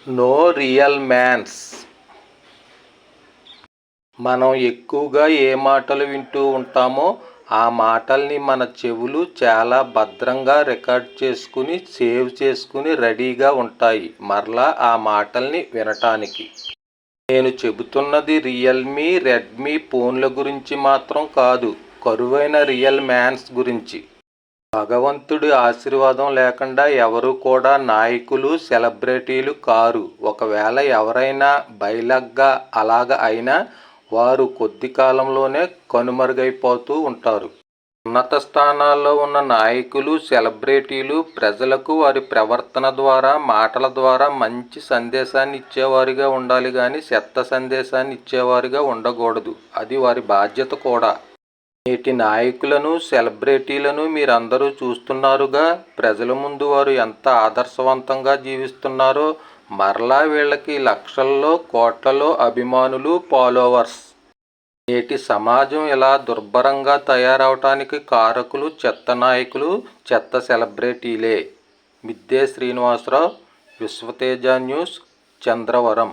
No real man's. మనం ఎక్కువగా ఏ మాటలు వింటూ ఉంటామో ఆ మాటల్ని మన చెవులు చాలా భద్రంగా రికార్డ్ చేసుకుని సేవ్ చేసుకుని రెడీగా ఉంటాయి మరలా ఆ మాటల్ని వినటానికి. నేను చెబుతున్నది రియల్మీ రెడ్మీ ఫోన్ల గురించి మాత్రం కాదు, కరువైన రియల్ మ్యాన్స్ గురించి. భగవంతుడి ఆశీర్వాదం లేకుండా ఎవరు కూడా నాయకులు సెలబ్రిటీలు కారు. ఒకవేళ ఎవరైనా బైలగ్గా అలాగ అయినా వారు కొద్ది కాలంలోనే కనుమరుగైపోతూ ఉంటారు. ఉన్నత స్థానాల్లో ఉన్న నాయకులు సెలబ్రిటీలు ప్రజలకు వారి ప్రవర్తన ద్వారా మాటల ద్వారా మంచి సందేశాన్ని ఇచ్చేవారుగా ఉండాలి కానీ చెత్త సందేశాన్ని ఇచ్చేవారుగా ఉండకూడదు. అది వారి బాధ్యత కూడా. నేటి నాయకులను సెలబ్రిటీలను మీరందరూ చూస్తున్నారుగా. ప్రజల ముందు వారు ఎంత ఆదర్శవంతంగా జీవిస్తున్నారో. మరలా వీళ్ళకి లక్షల్లో కోట్లలో అభిమానులు ఫాలోవర్స్. నేటి సమాజం ఇలా దుర్భరంగా తయారవటానికి కారకులు చెత్త నాయకులు చెత్త సెలబ్రిటీలే. మిద్దె శ్రీనివాసరావు, విశ్వతేజ న్యూస్, చంద్రవరం.